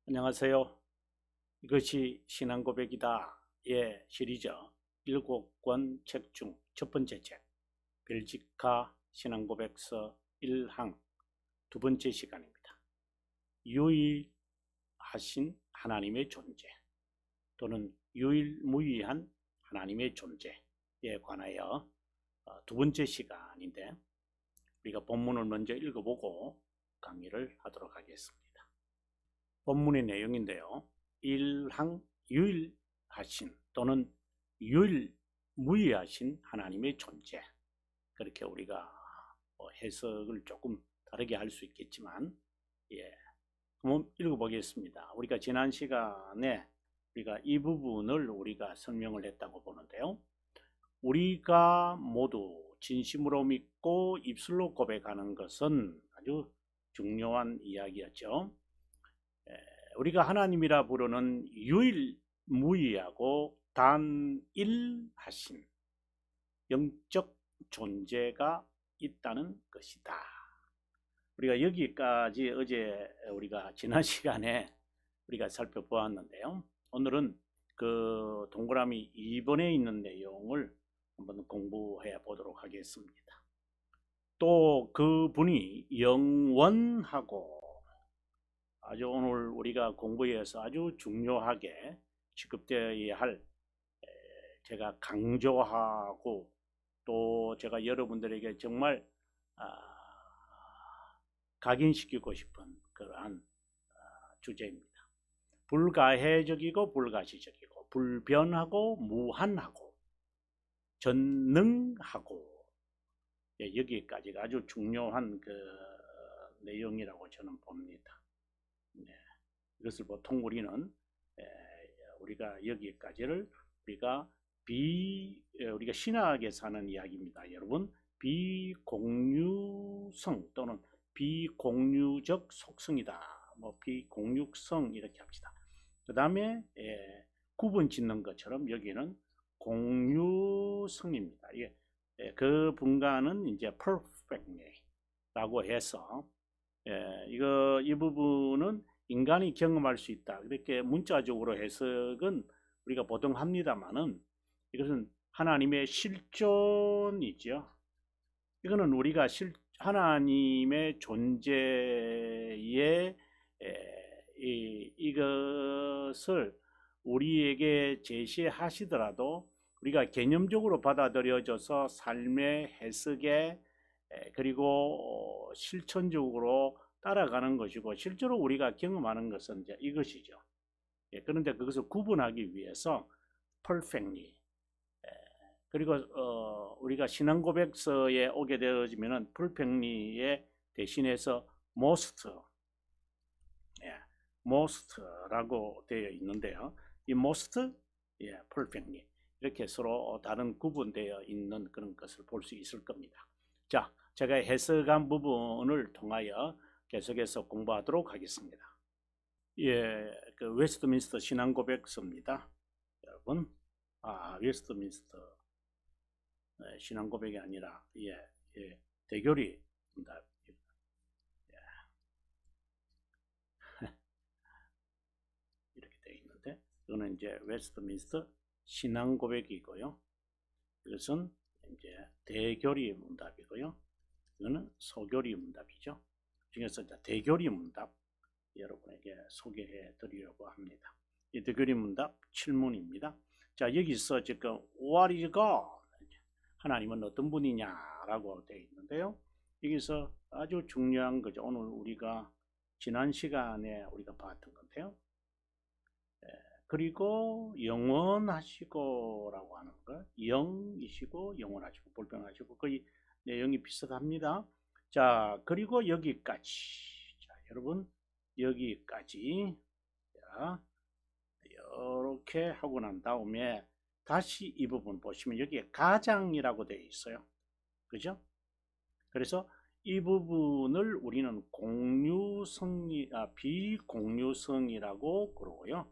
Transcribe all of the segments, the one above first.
안녕하세요. 이것이 신앙고백이다. 예, 시리즈 7권 책 중 첫 번째 책, 벨지카 신앙고백서 1항 두 번째 시간입니다. 유일하신 하나님의 존재 또는 유일무이한 하나님의 존재에 관하여 두 번째 시간인데, 우리가 본문을 먼저 읽어보고 강의를 하도록 하겠습니다. 본문의 내용인데요. 1항 유일하신 또는 유일무이하신 하나님의 존재, 그렇게 우리가 해석을 조금 다르게 할 수 있겠지만, 예, 한번 읽어보겠습니다. 우리가 지난 시간에 우리가 이 부분을 우리가 설명을 했다고 보는데요. 우리가 모두 진심으로 믿고 입술로 고백하는 것은 아주 중요한 이야기였죠. 우리가 하나님이라 부르는 유일무이하고 단일하신 영적 존재가 있다는 것이다. 우리가 여기까지 어제 우리가 지난 시간에 우리가 살펴보았는데요. 오늘은 그 동그라미 2번에 있는 내용을 한번 공부해 보도록 하겠습니다. 또 그분이 영원하고, 아주 오늘 우리가 공부에서 아주 중요하게 취급되어야 할, 제가 강조하고 또 제가 여러분들에게 정말 각인시키고 싶은 그러한 주제입니다. 불가해적이고 불가시적이고 불변하고 무한하고 전능하고, 여기까지가 아주 중요한 그 내용이라고 저는 봅니다. 이것을 보통 우리는 우리가 여기까지를 우리가 신학에서 하는 이야기입니다. 여러분, 비공유성 또는 비공유적 속성이다. 비공유성 이렇게 합시다. 그 다음에 구분 짓는 것처럼 여기는 공유성입니다. 그 분간은 이제 perfectly라고 해서, 이 부분은 인간이 경험할 수 있다. 이렇게 문자적으로 해석은 우리가 보통 합니다만은, 이것은 하나님의 실존이죠. 이거는 우리가 하나님의 존재에 이것을 우리에게 제시하시더라도 우리가 개념적으로 받아들여져서 삶의 해석에 그리고 실천적으로 따라가는 것이고, 실제로 우리가 경험하는 것은 이제 이것이죠. 그런데 그것을 구분하기 위해서 perfectly, 그리고 우리가 신앙고백서에 오게 되어지면은 perfectly에 대신해서 most라고 되어 있는데요. 이 most, perfectly 이렇게 서로 다른 구분되어 있는 그런 것을 볼 수 있을 겁니다. 자, 제가 해석한 부분을 통하여 계속해서 공부하도록 하겠습니다. 그 웨스트민스터 신앙고백서입니다. 여러분, 웨스트민스터 신앙고백이 아니라 대교리입니다. 이렇게 되어 있는데, 이거는 이제 웨스트민스터 신앙고백이고요. 이것은 이제 대교리 문답이고요. 이거는 소교리 문답이죠. 중에서 대교리 문답 여러분에게 소개해 드리려고 합니다. 이 대교리 문답 7문입니다. 자, 여기서 지금 What is God? 하나님은 어떤 분이냐라고 되어 있는데요. 여기서 아주 중요한 거죠. 오늘 우리가 지난 시간에 우리가 봤던 건데요. 그리고 영원하시고라고 하는 거, 영이시고 영원하시고 불변하시고 거의 내용이 비슷합니다. 자, 그리고 여기까지. 자, 여러분, 여기까지. 자, 이렇게 하고 난 다음에 다시 이 부분 보시면 여기에 가장이라고 되어 있어요. 그죠? 그래서 이 부분을 우리는 비공유성이라고 그러고요.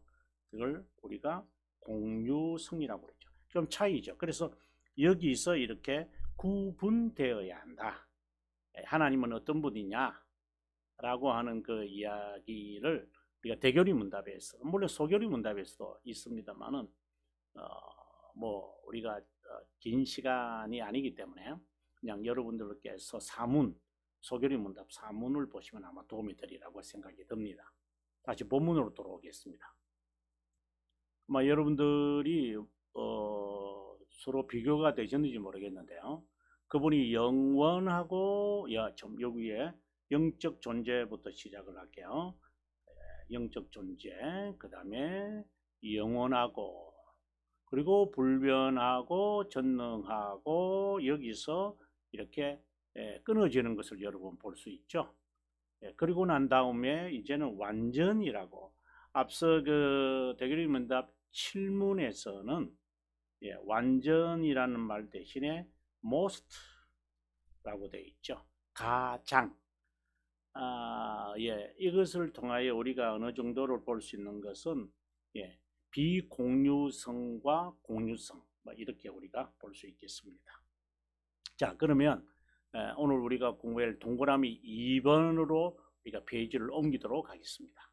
그걸 우리가 공유성이라고 그러죠. 좀 차이죠. 그래서 여기서 이렇게 구분되어야 한다. 하나님은 어떤 분이냐 라고 하는 그 이야기를 우리가 대교리 문답에서, 물론 소교리 문답에서도 있습니다만은 뭐 우리가 긴 시간이 아니기 때문에 그냥 여러분들께서 소교리 문답 사문을 보시면 아마 도움이 되리라고 생각이 듭니다. 다시 본문으로 돌아오겠습니다. 아마 여러분들이 서로 비교가 되셨는지 모르겠는데요. 그분이 영원하고 여기에 영적 존재부터 시작을 할게요. 영적 존재, 그 다음에 영원하고, 그리고 불변하고 전능하고, 여기서 이렇게 끊어지는 것을 여러분 볼 수 있죠. 그리고 난 다음에 이제는 완전이라고, 앞서 그 대교리 문답 7문에서는 완전이라는 말 대신에 most라고 되어 있죠. 가장. 이것을 통하여 우리가 어느 정도를 볼 수 있는 것은 비공유성과 공유성, 뭐 이렇게 우리가 볼 수 있겠습니다. 자, 그러면 오늘 우리가 공부할 동그라미 2번으로 우리가 페이지를 옮기도록 하겠습니다.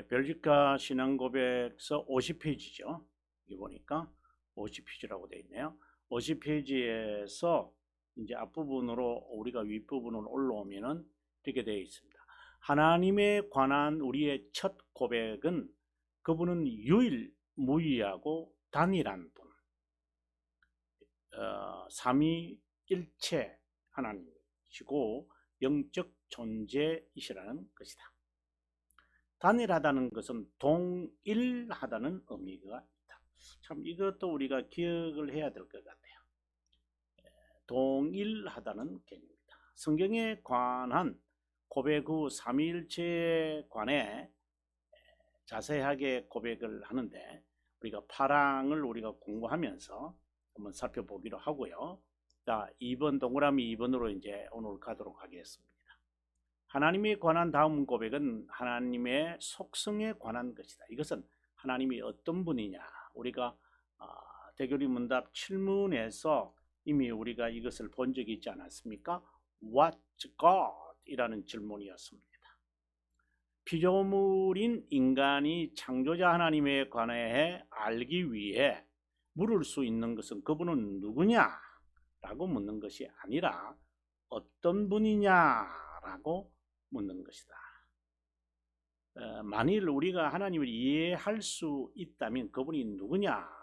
벨기카 신앙고백서 50페이지죠. 여기 보니까 50페이지라고 되어 있네요. 50페이지에서 이제 앞부분으로 우리가 윗부분으로 올라오면은 이렇게 되어 있습니다. 하나님에 관한 우리의 첫 고백은 그분은 유일무이하고 단일한 분, 삼위일체 하나님이시고 영적 존재이시라는 것이다. 단일하다는 것은 동일하다는 의미가 있다. 참 이것도 우리가 기억을 해야 될 것 같아요. 동일하다는 개념입니다. 성경에 관한 고백 후 삼위일체에 관해 자세하게 고백을 하는데 우리가 파랑을 우리가 공부하면서 한번 살펴보기로 하고요. 자, 2번 동그라미 2번으로 이제 오늘 가도록 하겠습니다. 하나님에 관한 다음 고백은 하나님의 속성에 관한 것이다. 이것은 하나님이 어떤 분이냐, 우리가 대교리 문답 7문에서 이미 우리가 이것을 본 적이 있지 않았습니까? What's God? 이라는 질문이었습니다. 피조물인 인간이 창조자 하나님에 관해 알기 위해 물을 수 있는 것은 그분은 누구냐? 라고 묻는 것이 아니라 어떤 분이냐? 라고 묻는 것이다. 만일 우리가 하나님을 이해할 수 있다면 그분이 누구냐?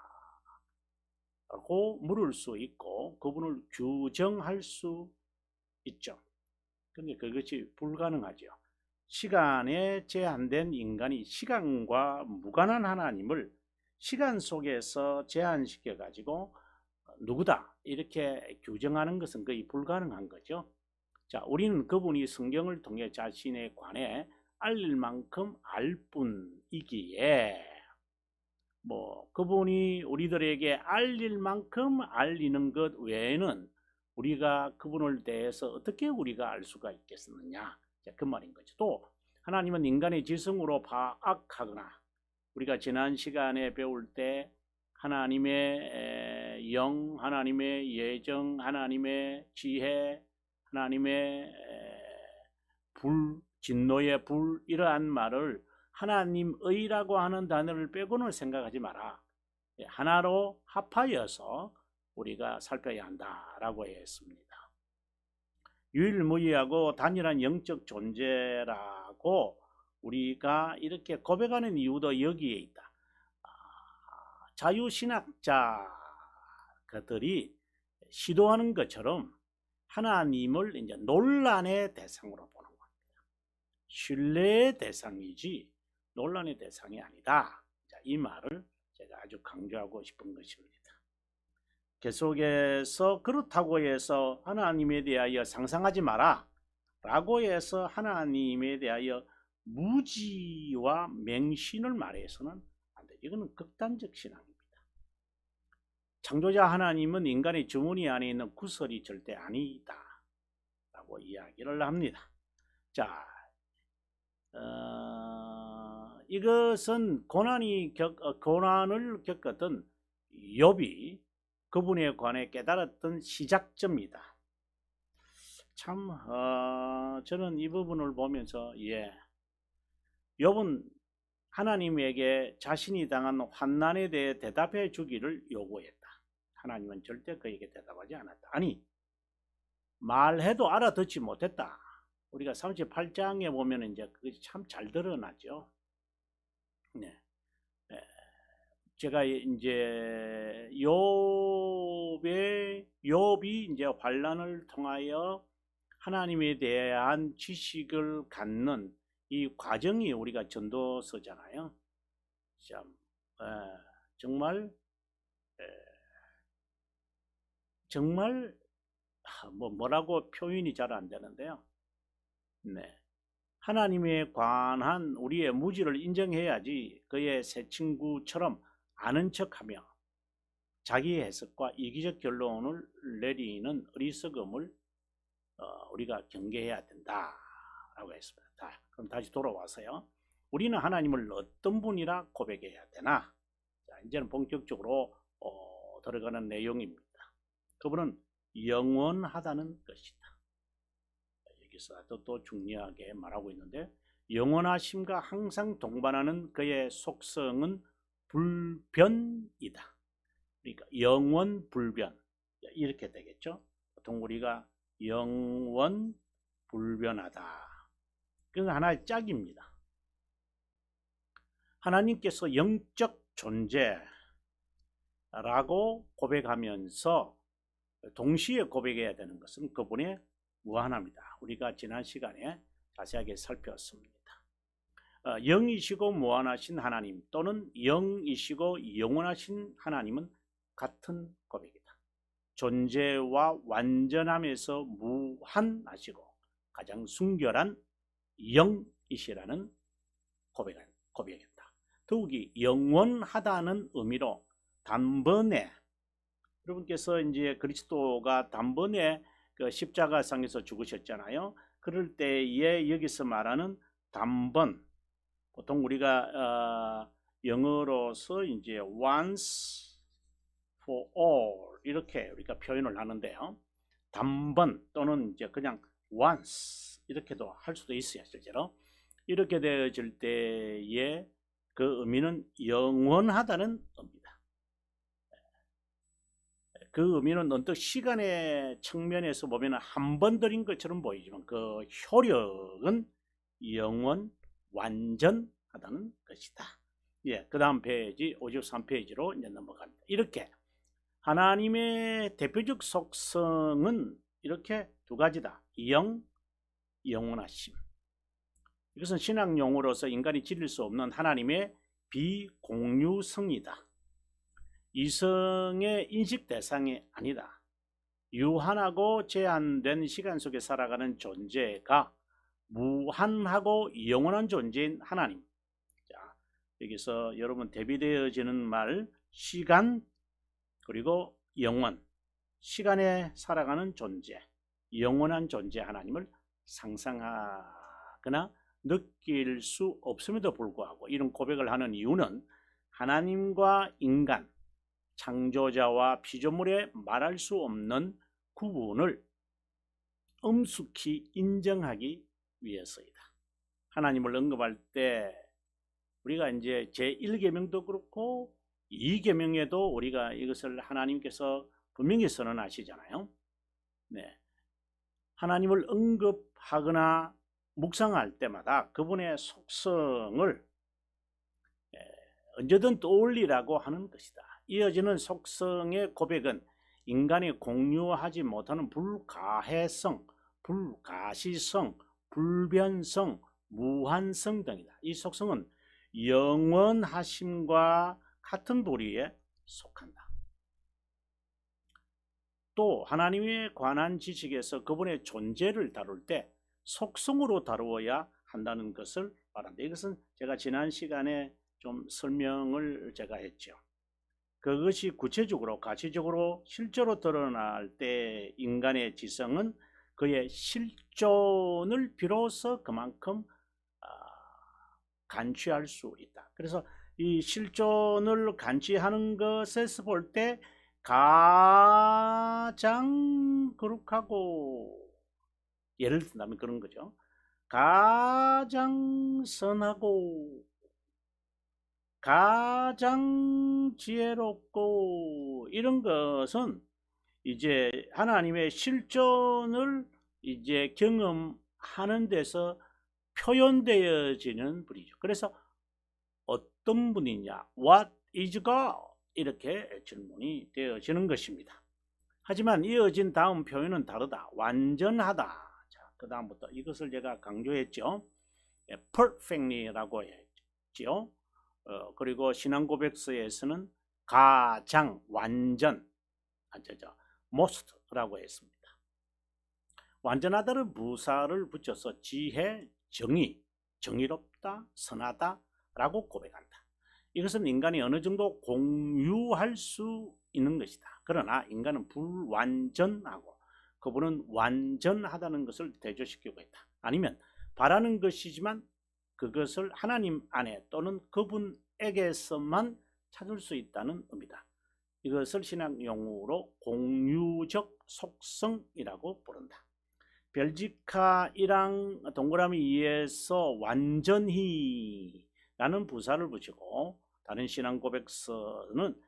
라고 물을 수 있고 그분을 규정할 수 있죠. 그런데 그것이 불가능하죠. 시간에 제한된 인간이 시간과 무관한 하나님을 시간 속에서 제한시켜 가지고 누구다 이렇게 규정하는 것은 거의 불가능한 거죠. 자, 우리는 그분이 성경을 통해 자신에 관해 알릴 만큼 알 뿐이기에 뭐 그분이 우리들에게 알릴 만큼 알리는 것 외에는 우리가 그분을 대해서 어떻게 우리가 알 수가 있겠느냐, 그 말인 거죠. 또 하나님은 인간의 지성으로 파악하거나 우리가 지난 시간에 배울 때 하나님의 영, 하나님의 예정, 하나님의 지혜, 하나님의 불, 진노의 불, 이러한 말을 하나님의라고 하는 단어를 빼고는 생각하지 마라. 하나로 합하여서 우리가 살펴야 한다라고 했습니다. 유일무이하고 단일한 영적 존재라고 우리가 이렇게 고백하는 이유도 여기에 있다. 자유신학자 그들이 시도하는 것처럼 하나님을 이제 논란의 대상으로 보는 겁니다. 신뢰의 대상이지 논란의 대상이 아니다. 자, 이 말을 제가 아주 강조하고 싶은 것입니다. 계속해서 그렇다고 해서 하나님에 대하여 상상하지 마라 라고 해서 하나님에 대하여 무지와 맹신을 말해서는 안 돼. 이거는 극단적 신앙입니다. 창조자 하나님은 인간의 주머니 안에 있는 구설이 절대 아니다 라고 이야기를 합니다. 자, 이것은 고난을 겪었던 욥이 그분에 관해 깨달았던 시작점이다. 참 저는 이 부분을 보면서 욥은 하나님에게 자신이 당한 환난에 대해 대답해 주기를 요구했다. 하나님은 절대 그에게 대답하지 않았다. 아니, 말해도 알아듣지 못했다. 우리가 38장에 보면 이제 그것이 참 잘 드러나죠. 네. 제가 이제 욥이 이제 환난을 통하여 하나님에 대한 지식을 갖는 이 과정이 우리가 전도서잖아요. 참 정말 뭐라고 표현이 잘 안 되는데요. 네. 하나님에 관한 우리의 무지를 인정해야지 그의 새 친구처럼 아는 척하며 자기 해석과 이기적 결론을 내리는 어리석음을 우리가 경계해야 된다라고 했습니다. 그럼 다시 돌아와서요. 우리는 하나님을 어떤 분이라 고백해야 되나? 자, 이제는 본격적으로 들어가는 내용입니다. 그분은 영원하다는 것이다. 여기서 또 중요하게 말하고 있는데, 영원하심과 항상 동반하는 그의 속성은 불변이다. 그러니까 영원 불변 이렇게 되겠죠. 보통 우리가 영원 불변하다. 그건 하나의 짝입니다. 하나님께서 영적 존재라고 고백하면서 동시에 고백해야 되는 것은 그분의 무한합니다. 우리가 지난 시간에 자세하게 살폈습니다. 영이시고 무한하신 하나님 또는 영이시고 영원하신 하나님은 같은 고백이다. 존재와 완전함에서 무한하시고 가장 순결한 영이시라는 고백이다. 더욱이 영원하다는 의미로 단번에, 여러분께서 이제 그리스도가 단번에 그 십자가상에서 죽으셨잖아요. 그럴 때에 여기서 말하는 단번, 보통 우리가 영어로서 이제 once for all 이렇게 우리가 표현을 하는데요. 단번 또는 이제 그냥 once 이렇게도 할 수도 있어요. 실제로 이렇게 되어질 때의 그 의미는 영원하다는 의미다. 그 의미는 언뜻 시간의 측면에서 보면 한 번 드린 것처럼 보이지만 그 효력은 영원 완전하다는 것이다. 예, 그 다음 페이지 53페이지로 이제 넘어갑니다. 이렇게 하나님의 대표적 속성은 이렇게 두 가지다. 영원하심. 이것은 신학 용어로서 인간이 지릴 수 없는 하나님의 비공유성이다. 이성의 인식 대상이 아니다. 유한하고 제한된 시간 속에 살아가는 존재가 무한하고 영원한 존재인 하나님. 자, 여기서 여러분 대비되어지는 말 시간 그리고 영원, 시간에 살아가는 존재, 영원한 존재 하나님을 상상하거나 느낄 수 없음에도 불구하고 이런 고백을 하는 이유는 하나님과 인간, 창조자와 피조물의 말할 수 없는 구분을 엄숙히 인정하기 위해서이다. 하나님을 언급할 때 우리가 이제 제1계명도 그렇고 2계명에도 우리가 이것을 하나님께서 분명히 선언하시잖아요. 네. 하나님을 언급하거나 묵상할 때마다 그분의 속성을 언제든 떠올리라고 하는 것이다. 이어지는 속성의 고백은 인간이 공유하지 못하는 불가해성, 불가시성, 불변성, 무한성 등이다. 이 속성은 영원하심과 같은 부류에 속한다. 또 하나님에 관한 지식에서 그분의 존재를 다룰 때 속성으로 다루어야 한다는 것을 말한다. 이것은 제가 지난 시간에 좀 설명을 제가 했죠. 그것이 구체적으로 가시적으로 실제로 드러날 때 인간의 지성은 그의 실존을 비로소 그만큼 간취할 수 있다. 그래서 이 실존을 간취하는 것에서 볼 때 가장 거룩하고, 예를 든다면 그런 거죠. 가장 가장 선하고 가장 지혜롭고 이런 것은 이제 하나님의 실존을 이제 경험하는 데서 표현되어지는 분이죠. 그래서 어떤 분이냐, What is God? 이렇게 질문이 되어지는 것입니다. 하지만 이어진 다음 표현은 다르다. 완전하다. 자, 그 다음부터 이것을 제가 강조했죠. perfectly라고 했죠. 그리고 신앙고백서에서는 가장, 완전, most라고 했습니다. 완전하다는 부사를 붙여서 지혜, 정의, 정의롭다, 선하다 라고 고백한다. 이것은 인간이 어느 정도 공유할 수 있는 것이다. 그러나 인간은 불완전하고 그분은 완전하다는 것을 대조시키고 있다. 아니면 바라는 것이지만 그것을 하나님 안에 또는 그분에게서만 찾을 수 있다는 의미다. 이것을 신학 용어로 공유적 속성이라고 부른다. 벨지카 1항 동그라미 2에서 완전히 라는 부사를 붙이고 다른 신앙 고백서는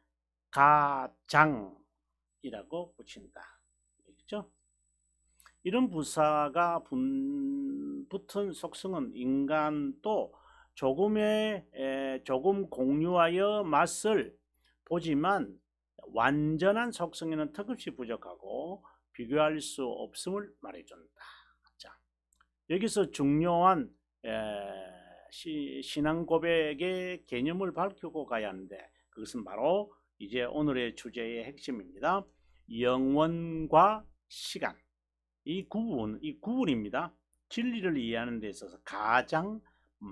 가장이라고 붙인다. 그렇죠? 이런 부사가 붙은 속성은 인간도 조금 공유하여 맛을 보지만 완전한 속성에는 턱없이 부족하고 비교할 수 없음을 말해준다. 자, 여기서 중요한 신앙 고백의 개념을 밝히고 가야 하는데 그것은 바로 이제 오늘의 주제의 핵심입니다. 영원과 시간. 이 구분입니다. 진리를 이해하는 데 있어서 가장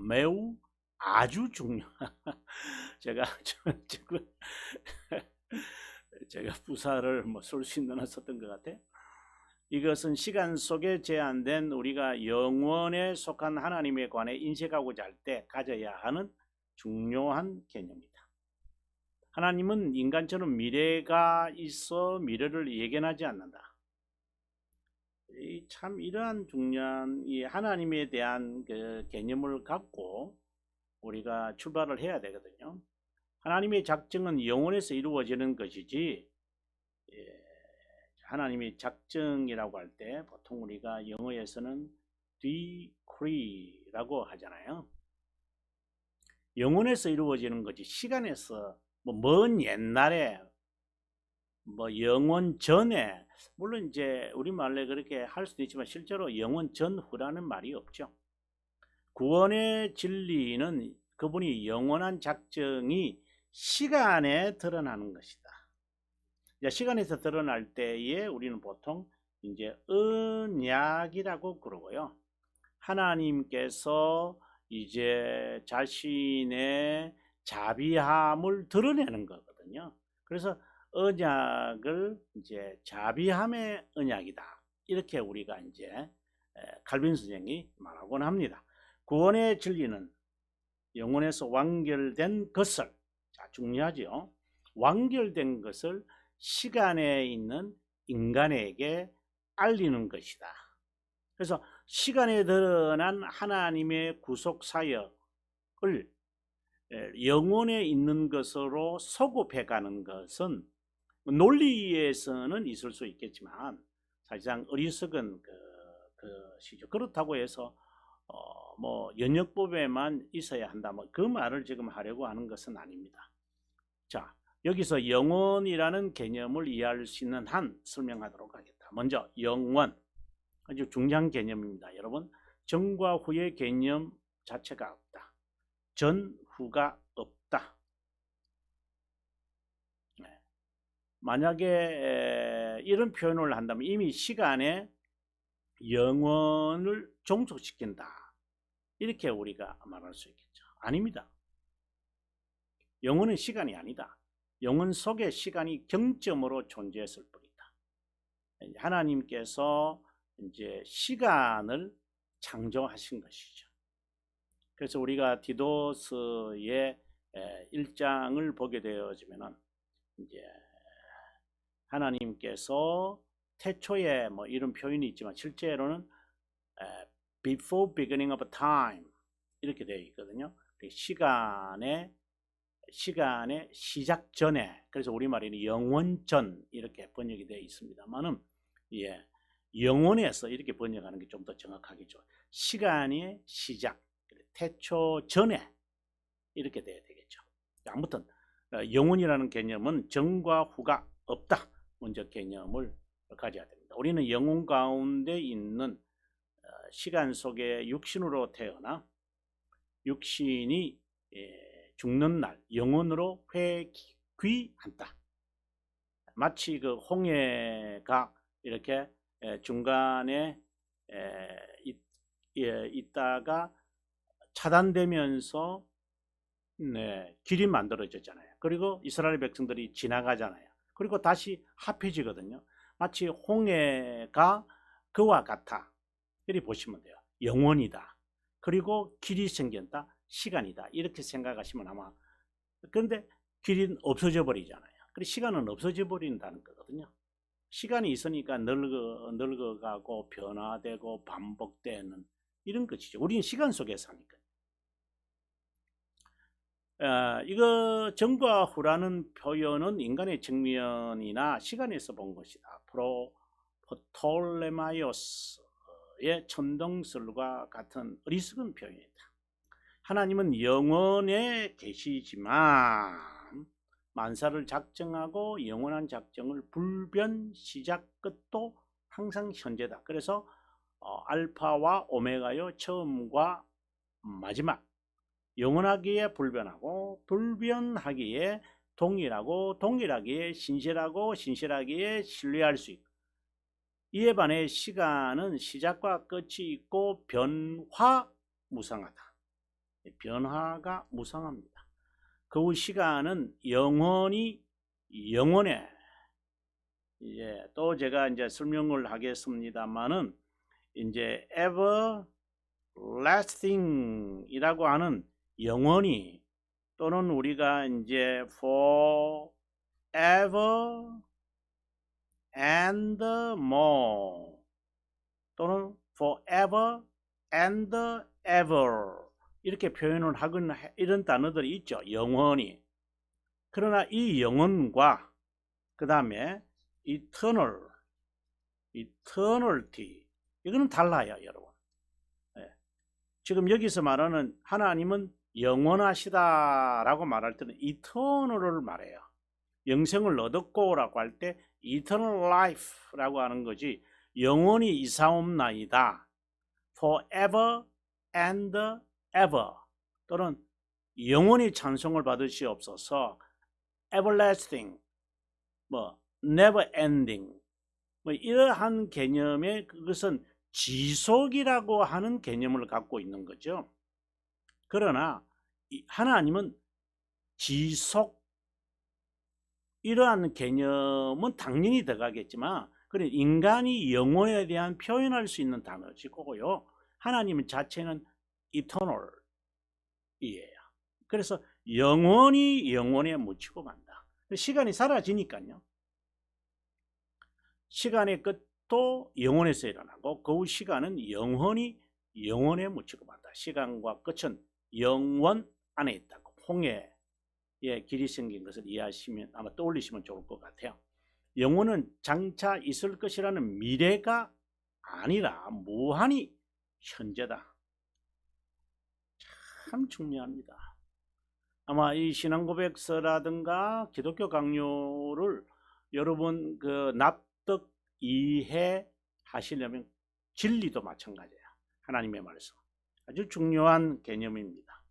매우 아주 중요한 제가 부사를 쓸 수 있는 한 썼던 것 같아. 이것은 시간 속에 제한된 우리가 영원에 속한 하나님에 관해 인식하고자 할 때 가져야 하는 중요한 개념이다. 하나님은 인간처럼 미래가 있어 미래를 예견하지 않는다. 참 이러한 중요한 이 하나님에 대한 그 개념을 갖고 우리가 출발을 해야 되거든요. 하나님의 작정은 영원에서 이루어지는 것이지 하나님의 작정이라고 할 때 보통 우리가 영어에서는 decree라고 하잖아요. 영원에서 이루어지는 거지 시간에서 먼 옛날에 영원 전에 물론 이제 우리말로 그렇게 할 수도 있지만 실제로 영원 전후라는 말이 없죠. 구원의 진리는 그분이 영원한 작정이 시간에 드러나는 것이다. 시간에서 드러날 때에 우리는 보통 이제 언약이라고 그러고요. 하나님께서 이제 자신의 자비함을 드러내는 거거든요. 그래서 언약을 이제 자비함의 언약이다. 이렇게 우리가 이제 칼빈 선생이 말하곤 합니다. 구원의 진리는 영혼에서 완결된 것을, 자, 중요하죠. 완결된 것을 시간에 있는 인간에게 알리는 것이다. 그래서 시간에 드러난 하나님의 구속 사역을 영혼에 있는 것으로 소급해가는 것은 논리에서는 있을 수 있겠지만 사실상 어리석은 것이죠. 그렇다고 해서 연역법에만 있어야 한다. 그 말을 지금 하려고 하는 것은 아닙니다. 자, 여기서 영원이라는 개념을 이해할 수 있는 한 설명하도록 하겠다. 먼저 영원, 아주 중요한 개념입니다. 여러분, 전과 후의 개념 자체가 없다. 전, 후가 없다. 만약에 이런 표현을 한다면 이미 시간에 영원을 종속시킨다. 이렇게 우리가 말할 수 있겠죠. 아닙니다. 영원은 시간이 아니다. 영혼 속에 시간이 경점으로 존재했을 뿐이다. 하나님께서 이제 시간을 창조하신 것이죠. 그래서 우리가 디도스의 1장을 보게 되어지면은 이제 하나님께서 태초에 이런 표현이 있지만 실제로는 before beginning of time 이렇게 되어 있거든요. 시간의 시작 전에, 그래서 우리말에는 영원 전 이렇게 번역이 되어 있습니다만은, 예, 영원에서 이렇게 번역하는 게 좀 더 정확하겠죠. 시간의 시작, 태초 전에 이렇게 돼야 되겠죠. 아무튼 영원이라는 개념은 전과 후가 없다, 먼저 개념을 가져야 됩니다. 우리는 영혼 가운데 있는 시간 속에 육신으로 태어나 육신이 죽는 날 영혼으로 회귀한다. 마치 그 홍해가 이렇게 중간에 있다가 차단되면서 길이 만들어졌잖아요. 그리고 이스라엘 백성들이 지나가잖아요. 그리고 다시 합해지거든요. 마치 홍해가 그와 같아. 이렇게 보시면 돼요. 영원이다. 그리고 길이 생겼다. 시간이다. 이렇게 생각하시면 아마, 그런데 길이 없어져 버리잖아요. 그리고 시간은 없어져 버린다는 거거든요. 시간이 있으니까 늙어가고 변화되고 반복되는 이런 것이죠. 우리는 시간 속에 사니까. 이거 전과 후라는 표현은 인간의 측면이나 시간에서 본 것이다. 프토레마이오스의 천동설과 같은 어리석은 표현이다. 하나님은 영원에 계시지만 만사를 작정하고 영원한 작정을 불변 시작 끝도 항상 현재다. 그래서 알파와 오메가요, 처음과 마지막, 영원하기에 불변하고 불변하기에 동일하고 동일하기에 신실하고 신실하기에 신뢰할 수 있고, 이에 반해 시간은 시작과 끝이 있고 변화무상하다. 변화가 무상합니다. 그 시간은 영원에, 또 제가 이제 설명을 하겠습니다만은, 이제 everlasting이라고 하는 영원히, 또는 우리가 이제 forever and more, 또는 forever and ever 이렇게 표현을 하건 이런 단어들이 있죠. 영원히. 그러나 이 영원과 그 다음에 eternity 이거는 달라요, 여러분. 지금 여기서 말하는 하나님은 영원하시다라고 말할 때는 eternal을 말해요. 영생을 얻었고라고 할 때 eternal life라고 하는 거지, 영원히 이사옵나이다, forever and ever, 또는 영원히 찬송을 받으시옵소서, everlasting, never ending, 이러한 개념의, 그것은 지속이라고 하는 개념을 갖고 있는 거죠. 그러나 하나님은 지속, 이러한 개념은 당연히 들어가겠지만, 그래 인간이 영혼에 대한 표현할 수 있는 단어지고요. 하나님 자체는 eternal이에요. 그래서 영원히 영혼에 묻히고 간다. 시간이 사라지니까요. 시간의 끝도 영혼에서 일어나고 그 시간은 영원히 영혼에 묻히고 간다. 시간과 끝은 영원 안에 있다고, 홍해의 길이 생긴 것을 이해하시면 아마 떠올리시면 좋을 것 같아요. 영혼은 장차 있을 것이라는 미래가 아니라 무한히 현재다. 참 중요합니다. 아마 이 신앙고백서라든가 기독교 강요를 여러분 납득 이해하시려면 진리도 마찬가지예요. 하나님의 말씀 아주 중요한 개념입니다.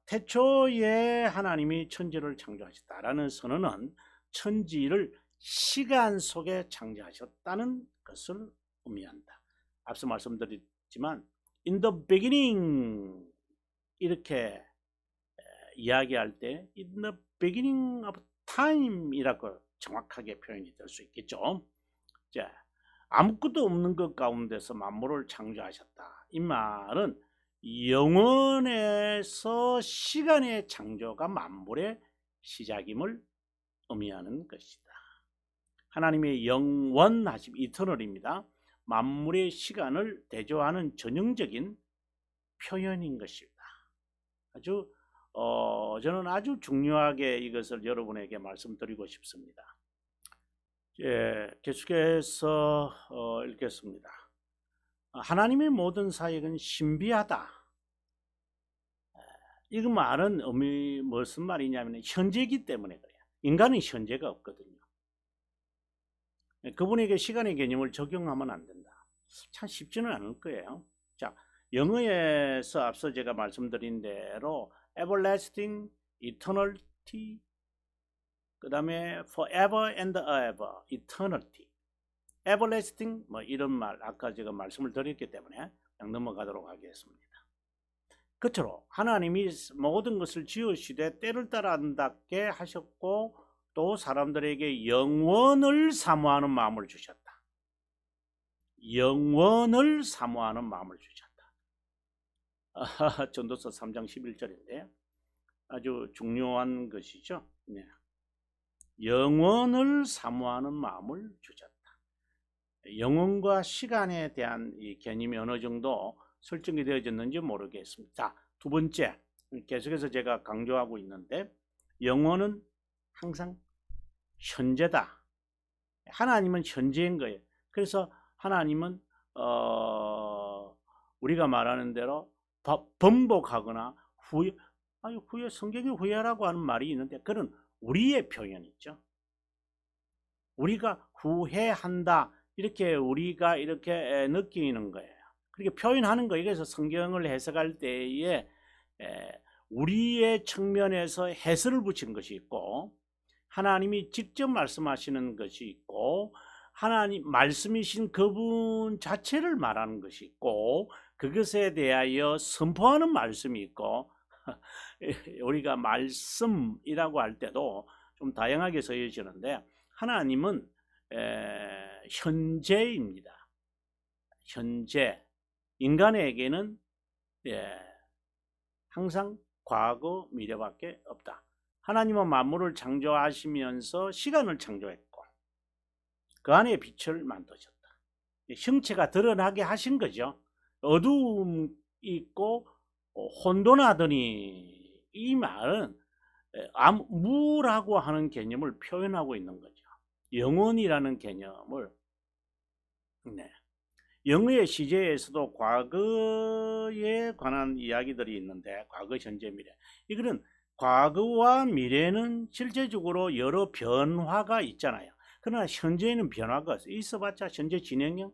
태초에 하나님이 천지를 창조하셨다라는 선언은 천지를 시간 속에 창조하셨다는 것을 의미한다. 앞서 말씀드렸지만 in the beginning 이렇게 이야기할 때 in the beginning of time이라고 정확하게 표현이 될 수 있겠죠. 자, 아무것도 없는 것 가운데서 만물을 창조하셨다. 이 말은 영원에서 시간의 창조가 만물의 시작임을 의미하는 것이다. 하나님의 영원하심, 이터널입니다. 만물의 시간을 대조하는 전형적인 표현인 것입니다. 저는 아주 중요하게 이것을 여러분에게 말씀드리고 싶습니다. 계속해서 읽겠습니다. 하나님의 모든 사역은 신비하다. 이 말은 무슨 말이냐면 현재이기 때문에 그래요. 인간은 현재가 없거든요. 그분에게 시간의 개념을 적용하면 안 된다. 참 쉽지는 않을 거예요. 자, 영어에서 앞서 제가 말씀드린 대로 everlasting, eternity, 그 다음에 forever and ever, eternity, everlasting 뭐 이런 말 아까 제가 말씀을 드렸기 때문에 그냥 넘어가도록 하겠습니다. 그처럼 하나님이 모든 것을 지으시되 때를 따라 아름답게 하셨고 또 사람들에게 영원을 사모하는 마음을 주셨다. 영원을 사모하는 마음을 주셨다. 전도서 3장 11절인데 아주 중요한 것이죠. 네. 영원을 사모하는 마음을 주셨다. 영원과 시간에 대한 이 개념이 어느 정도 설정이 되어졌는지 모르겠습니다. 자, 두 번째, 계속해서 제가 강조하고 있는데 영원은 항상 현재다. 하나님은 현재인 거예요. 그래서 하나님은 우리가 말하는 대로 번복하거나 후회 성경에 후회라고 하는 말이 있는데 그건 우리의 표현이죠. 우리가 후회한다 이렇게 우리가 이렇게 느끼는 거예요. 그렇게 표현하는 거예요. 그래서 성경을 해석할 때에 우리의 측면에서 해설을 붙인 것이 있고 하나님이 직접 말씀하시는 것이 있고 하나님 말씀이신 그분 자체를 말하는 것이 있고 그것에 대하여 선포하는 말씀이 있고 우리가 말씀이라고 할 때도 좀 다양하게 쓰여지는데 하나님은 현재입니다. 현재. 인간에게는 항상 과거, 미래밖에 없다. 하나님은 만물을 창조하시면서 시간을 창조했고 그 안에 빛을 만드셨다. 형체가 드러나게 하신 거죠. 어두움이 있고 혼돈하더니 이 말은 무라고 하는 개념을 표현하고 있는 거죠. 영원이라는 개념을 영어의 시제에서도 과거에 관한 이야기들이 있는데 과거, 현재, 미래 이거는 과거와 미래는 실제적으로 여러 변화가 있잖아요. 그러나 현재에는 변화가 있어봤자 현재 진행형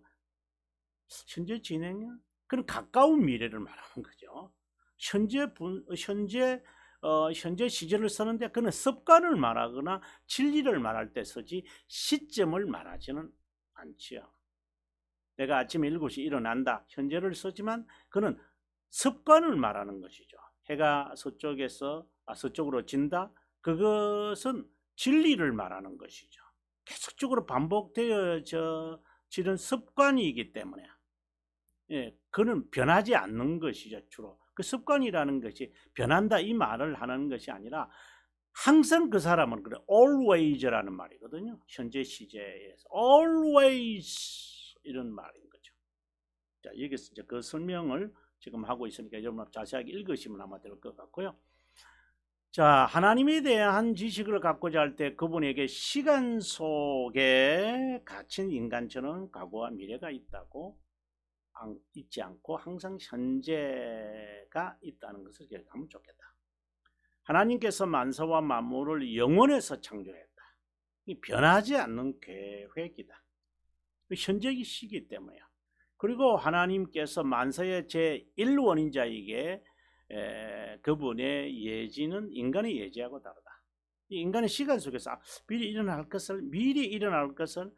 그건 가까운 미래를 말하는 거죠. 현재 시제를 쓰는데 그는 습관을 말하거나 진리를 말할 때 쓰지 시점을 말하지는 않지요. 내가 아침 7시 일어난다. 현재를 쓰지만 그는 습관을 말하는 것이죠. 해가 서쪽으로 진다. 그것은 진리를 말하는 것이죠. 계속적으로 반복되어지는 습관이기 때문에 그는 변하지 않는 것이죠. 주로 그 습관이라는 것이 변한다 이 말을 하는 것이 아니라 항상 그 사람은 그래 always라는 말이거든요. 현재 시제에서 always 이런 말인 거죠. 자, 여기서 이제 그 설명을 지금 하고 있으니까 여러분 자세하게 읽으시면 아마 될 것 같고요. 자, 하나님에 대한 지식을 갖고자 할 때 그분에게 시간 속에 갇힌 인간처럼 과거와 미래가 있지 않고 항상 현재가 있다는 것을 기억하면 좋겠다. 하나님께서 만사와 만물을 영원에서 창조했다. 이 변하지 않는 계획이다. 현재이시기 때문에요. 그리고 하나님께서 만사의 제1원인자에게 그분의 예지는 인간의 예지하고 다르다. 인간의 시간 속에서 미리 일어날 것을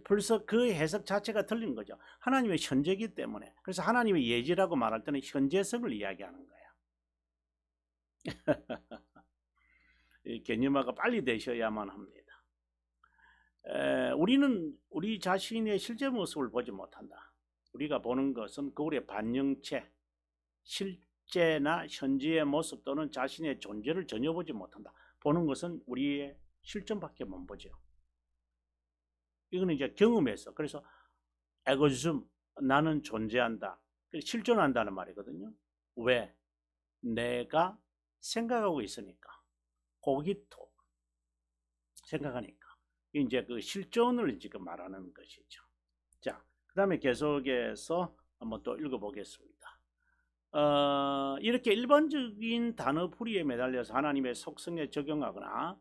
벌써 그 해석 자체가 틀린 거죠. 하나님의 현재이기 때문에. 그래서 하나님의 예지라고 말할 때는 현재성을 이야기하는 거예요. 개념화가 빨리 되셔야만 합니다. 우리는 우리 자신의 실제 모습을 보지 못한다. 우리가 보는 것은 거울의 반영체, 실제나 현재의 모습 또는 자신의 존재를 전혀 보지 못한다. 보는 것은 우리의 실존밖에 못 보죠. 이거는 이제 경험에서 그래서 에고즘 나는 존재한다. 실존한다는 말이거든요. 왜? 내가 생각하고 있으니까. 고기토. 생각하니까. 이제 그 실존을 지금 말하는 것이죠. 자, 그 다음에 계속해서 한번 또 읽어보겠습니다. 이렇게 일반적인 단어풀이에 매달려서 하나님의 속성에 적용하거나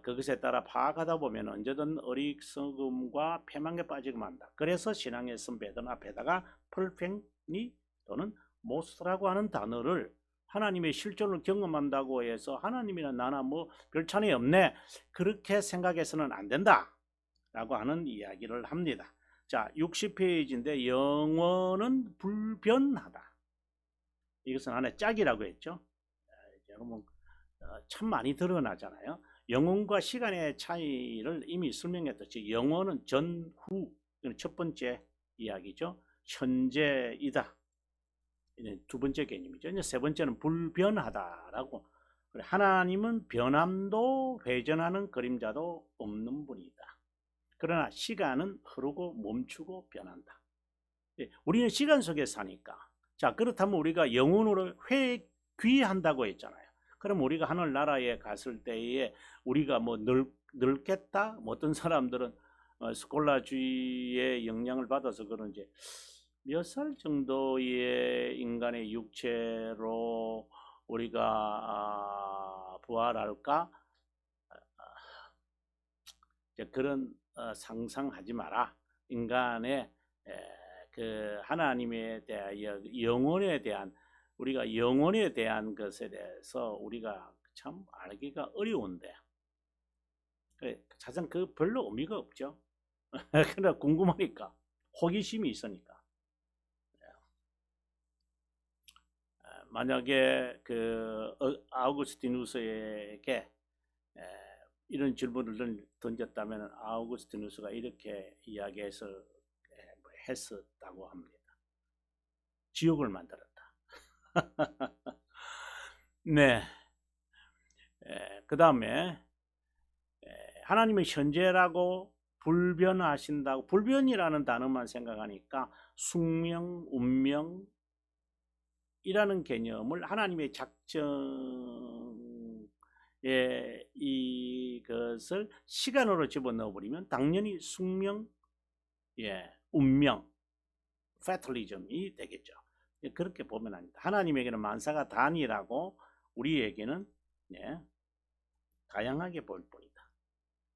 그것에 따라 파악하다 보면 언제든 어리석음과 패망에 빠지고 만다. 그래서 신앙의 선배들 앞에다가 perfectly 또는 most라고 하는 단어를 하나님의 실존을 경험한다고 해서 하나님이나 나나 뭐 별 차이 없네, 그렇게 생각해서는 안 된다 라고 하는 이야기를 합니다. 자, 60페이지인데 영원은 불변하다. 이것은 안에 짝이라고 했죠. 여러분 참 많이 드러나잖아요. 영혼과 시간의 차이를 이미 설명했듯이 영혼은 전후, 첫 번째 이야기죠. 현재이다. 두 번째 개념이죠. 이제 세 번째는 불변하다라고. 하나님은 변함도 회전하는 그림자도 없는 분이다. 그러나 시간은 흐르고 멈추고 변한다. 우리는 시간 속에 사니까. 자, 그렇다면 우리가 영혼으로 회귀한다고 했잖아요. 그럼 우리가 하늘나라에 갔을 때에 우리가 뭐 늙겠다? 뭐 어떤 사람들은 스콜라주의의 영향을 받아서 그런지 몇 살 정도의 인간의 육체로 우리가 부활할까? 그런 상상하지 마라. 인간의 그 하나님에 대하여 영혼에 대한, 우리가 영혼에 대한 것에 대해서 우리가 참 알기가 어려운데 사실 그 별로 의미가 없죠. 그러나 궁금하니까, 호기심이 있으니까. 만약에 그 아우구스티누스에게 이런 질문을 던졌다면 아우구스티누스가 이렇게 이야기해서 했었다고 합니다. 지옥을 만들었다. 네. 그 다음에 하나님의 현재라고 불변하신다고, 불변이라는 단어만 생각하니까 숙명, 운명 이라는 개념을 하나님의 작정에 이것을 시간으로 집어넣어 버리면 당연히 숙명, 운명, 패틀리즘이 되겠죠. 그렇게 보면 합니다. 하나님에게는 만사가 단이라고, 우리에게는 다양하게 볼 뿐이다.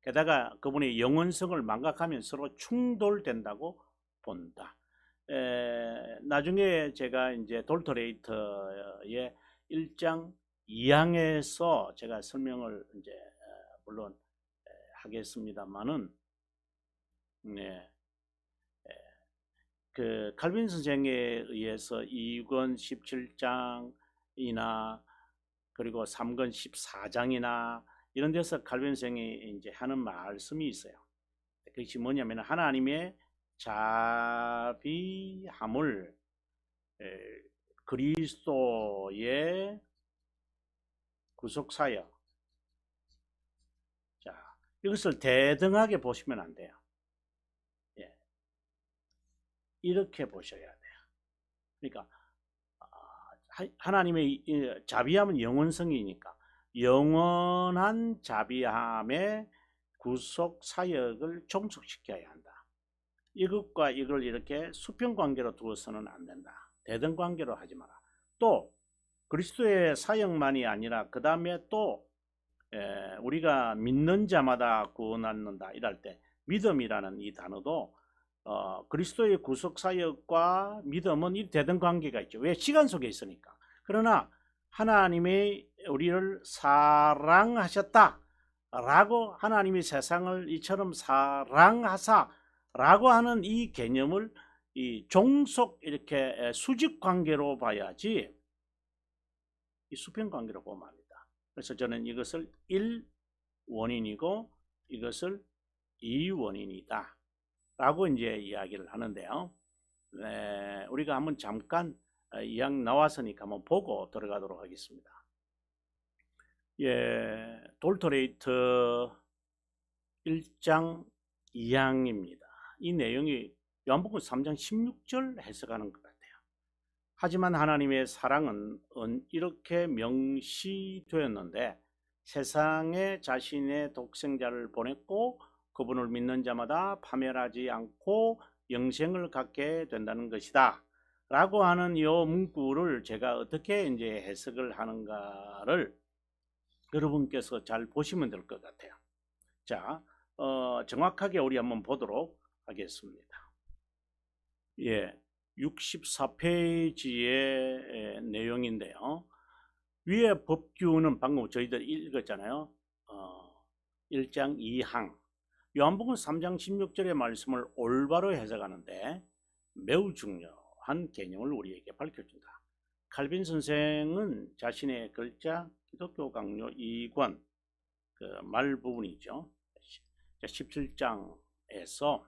게다가 그분의 영원성을 망각하면 서로 충돌된다고 본다. 나중에 제가 이제 돌터레이터의 1장 2항에서 제가 설명을 이제 물론 하겠습니다만은, 그 칼빈 선생에 의해서 2권 17장이나 그리고 3권 14장이나 이런 데서 칼빈 선생이 이제 하는 말씀이 있어요. 그것이 뭐냐면 하나님의 자비함을 그리스도의 구속사역, 자, 이것을 대등하게 보시면 안 돼요. 이렇게 보셔야 돼요. 그러니까 하나님의 자비함은 영원성이니까 영원한 자비함의 구속사역을 종속시켜야 한다. 이것과 이걸 이렇게 수평관계로 두어서는 안 된다. 대등관계로 하지 마라. 또 그리스도의 사역만이 아니라 그 다음에 또 우리가 믿는 자마다 구원받는다 이럴 때 믿음이라는 이 단어도 그리스도의 구속사역과 믿음은 이 대등관계가 있죠. 왜? 시간 속에 있으니까. 그러나 하나님이 우리를 사랑하셨다 라고, 하나님이 세상을 이처럼 사랑하사 라고 하는 이 개념을 이 종속 이렇게 수직 관계로 봐야지 이 수평 관계로 보면 합니다. 그래서 저는 이것을 1원인이고 이것을 2원인이다 라고 이제 이야기를 하는데요. 우리가 한번 잠깐 이야기 나왔으니까 한번 보고 들어가도록 하겠습니다. 돌터레이터 1장 2항입니다. 이 내용이 요한복음 3장 16절 해석하는 것 같아요. 하지만 하나님의 사랑은 이렇게 명시되었는데 세상에 자신의 독생자를 보냈고 그분을 믿는 자마다 파멸하지 않고 영생을 갖게 된다는 것이다 라고 하는 이 문구를 제가 어떻게 이제 해석을 하는가를 여러분께서 잘 보시면 될 것 같아요. 자, 정확하게 우리 한번 보도록 하겠습니다. 예, 64페이지의 내용인데요. 위에 법규는 방금 저희들 읽었잖아요. 1장 2항. 요한복음 3장 16절의 말씀을 올바로 해석하는데 매우 중요한 개념을 우리에게 밝혀준다. 칼빈 선생은 자신의 글자 기독교 강요 2권 그 말 부분이죠. 17장에서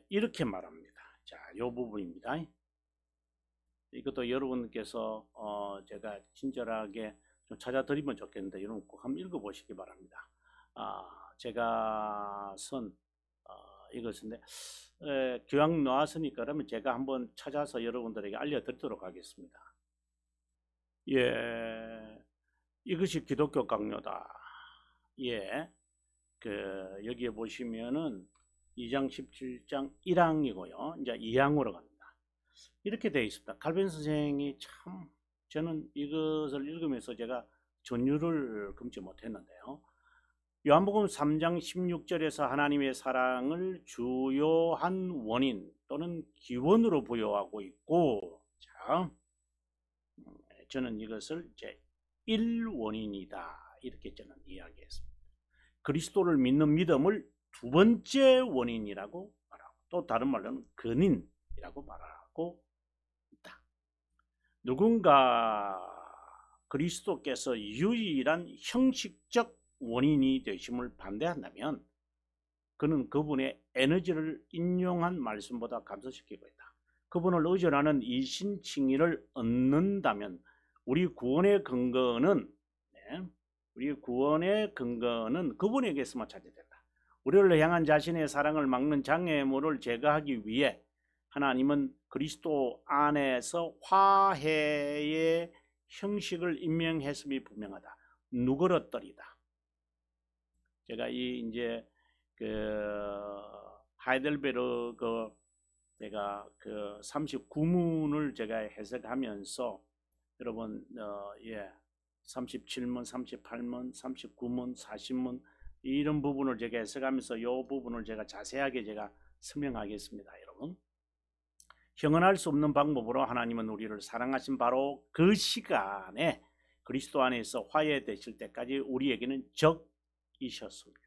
이렇게 말합니다. 자, 이 부분입니다. 이것도 여러분께서 제가 친절하게 좀 찾아드리면 좋겠는데 여러분 꼭 한번 읽어보시기 바랍니다. 제가 쓴 이것인데 교양 나왔으니까 그러면 제가 한번 찾아서 여러분들에게 알려드리도록 하겠습니다. 예, 이것이 기독교 강요다. 예, 여기에 보시면은 2장 17장 1항이고요. 이제 2항으로 갑니다. 이렇게 되어 있습니다. 칼빈 선생이 참 저는 이것을 읽으면서 제가 전율을 금치 못했는데요. 요한복음 3장 16절에서 하나님의 사랑을 주요한 원인 또는 기원으로 부여하고 있고, 자, 저는 이것을 제 1원인이다 이렇게 저는 이야기했습니다. 그리스도를 믿는 믿음을 두 번째 원인이라고 말하고 또 다른 말로는 근인이라고 말하고 있다. 누군가 그리스도께서 유일한 형식적 원인이 되심을 반대한다면 그는 그분의 에너지를 인용한 말씀보다 감소시키고 있다. 그분을 의존하는 이신칭의를 얻는다면 우리 구원의 근거는 그분에게서만 찾아진다. 우리를 향한 자신의 사랑을 막는 장애물을 제거하기 위해 하나님은 그리스도 안에서 화해의 형식을 임명했음이 분명하다. 누그러뜨리다. 제가 이제 하이델베르그 제가 39문을 제가 해석하면서 여러분 37문, 38문, 39문, 40문 이런 부분을 제가 해석하면서 이 부분을 제가 자세하게 제가 설명하겠습니다. 여러분, 형언할 수 없는 방법으로 하나님은 우리를 사랑하신 바로 그 시간에 그리스도 안에서 화해되실 때까지 우리에게는 적이셨습니다.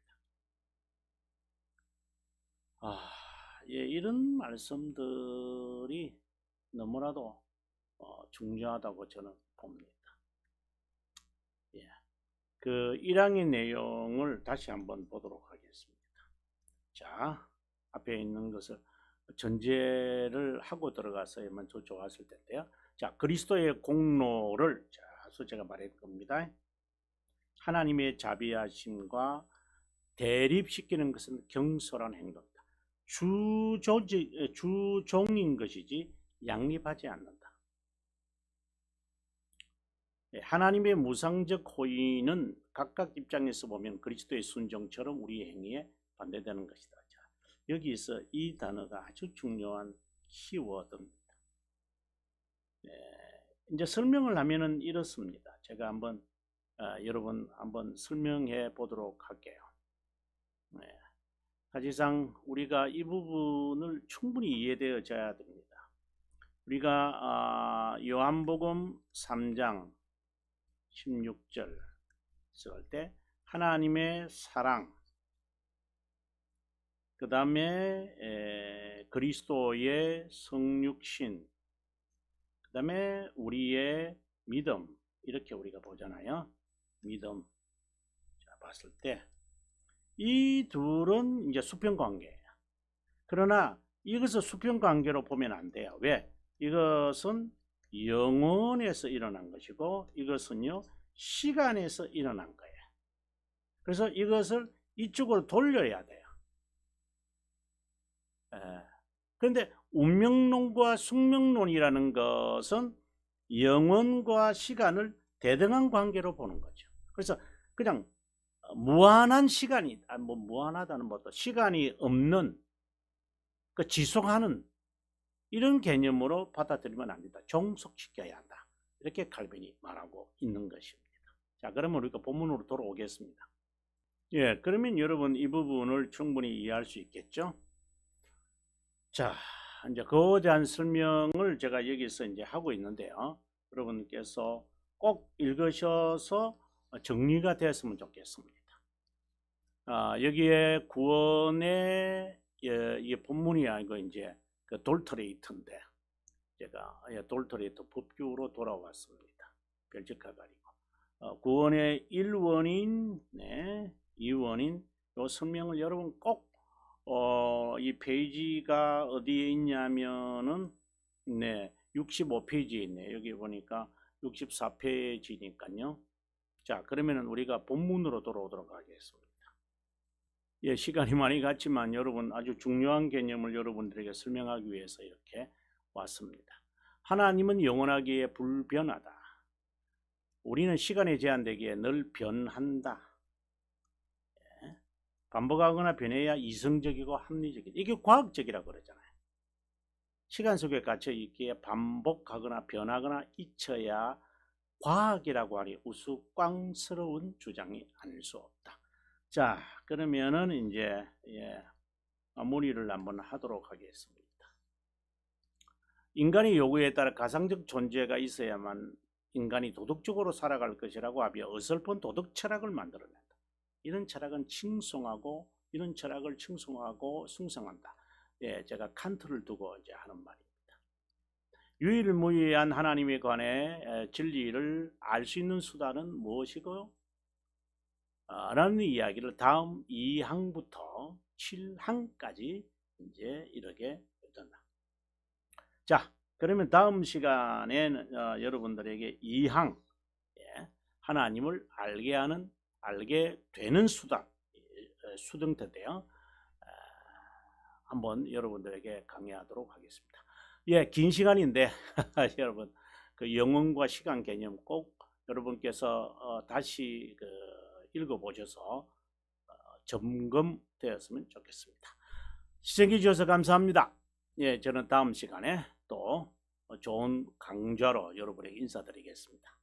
이런 말씀들이 너무나도 중요하다고 저는 봅니다. 그 1항의 내용을 다시 한번 보도록 하겠습니다. 자, 앞에 있는 것을 전제를 하고 들어가서야만 좋았을 텐데요. 자, 그리스도의 공로를 제가 말할 겁니다. 하나님의 자비하심과 대립시키는 것은 경솔한 행동이다. 주종인 것이지 양립하지 않는다. 하나님의 무상적 호의는 각각 입장에서 보면 그리스도의 순종처럼 우리의 행위에 반대되는 것이다. 자, 여기서 이 단어가 아주 중요한 키워드입니다. 이제 설명을 하면은 이렇습니다. 제가 한번 여러분 한번 설명해 보도록 할게요. 사실상 우리가 이 부분을 충분히 이해되어져야 됩니다. 우리가 요한복음 3장 16절 쓸 때 하나님의 사랑, 그 다음에 그리스도의 성육신, 그 다음에 우리의 믿음, 이렇게 우리가 보잖아요. 믿음. 자, 봤을 때 이 둘은 이제 수평관계예요. 그러나 이것을 수평관계로 보면 안 돼요. 왜? 이것은 영혼에서 일어난 것이고 이것은요 시간에서 일어난 거예요. 그래서 이것을 이쪽으로 돌려야 돼요. 그런데 운명론과 숙명론이라는 것은 영혼과 시간을 대등한 관계로 보는 거죠. 그래서 그냥 무한한 시간이, 뭐 무한하다는 것도 시간이 없는, 그 지속하는 이런 개념으로 받아들이면 안 된다. 종속시켜야 한다. 이렇게 칼빈이 말하고 있는 것입니다. 자, 그러면 우리가 본문으로 돌아오겠습니다. 예, 그러면 여러분 이 부분을 충분히 이해할 수 있겠죠? 자, 이제 그거에 대한 설명을 제가 여기서 이제 하고 있는데요. 여러분께서 꼭 읽으셔서 정리가 됐으면 좋겠습니다. 여기에 구원의 이게 본문이 아니고 이제 그 돌터레이트인데 제가 돌터레이트 법규로 돌아왔습니다. 별적화 가리고 구원의 1원인, 네, 2원인 요 설명을 여러분 꼭 이 페이지가 어디에 있냐면은 네, 65페이지에 있네요. 여기 보니까 64페이지니까요. 자, 그러면은 우리가 본문으로 돌아오도록 하겠습니다. 예, 시간이 많이 갔지만 여러분 아주 중요한 개념을 여러분들에게 설명하기 위해서 이렇게 왔습니다. 하나님은 영원하기에 불변하다. 우리는 시간에 제한되기에 늘 변한다. 예, 반복하거나 변해야 이성적이고 합리적이다. 이게 과학적이라고 그러잖아요. 시간 속에 갇혀 있기에 반복하거나 변하거나 잊혀야 과학이라고 하니 우스꽝스러운 주장이 아닐 수 없다. 자, 그러면은 이제 마무리를 한번 하도록 하겠습니다. 인간의 요구에 따라 가상적 존재가 있어야만 인간이 도덕적으로 살아갈 것이라고 하며 어설픈 도덕 철학을 만들어낸다. 이런 철학은 칭송하고 이런 철학을 칭송하고 숭상한다. 예, 제가 칸트를 두고 이제 하는 말입니다. 유일무이한 하나님에 관해 진리를 알 수 있는 수단은 무엇이고? 라는 이야기를 다음 2항부터 7항까지 이제 이렇게 된다. 자, 그러면 다음 시간에는 여러분들에게 2항, 예, 하나님을 알게 되는 수단, 수등태인데요. 한번 여러분들에게 강의하도록 하겠습니다. 예, 긴 시간인데 여러분 그 영혼과 시간 개념 꼭 여러분께서 다시 읽어보셔서 점검되었으면 좋겠습니다. 시청해 주셔서 감사합니다. 예, 저는 다음 시간에 또 좋은 강좌로 여러분에게 인사드리겠습니다.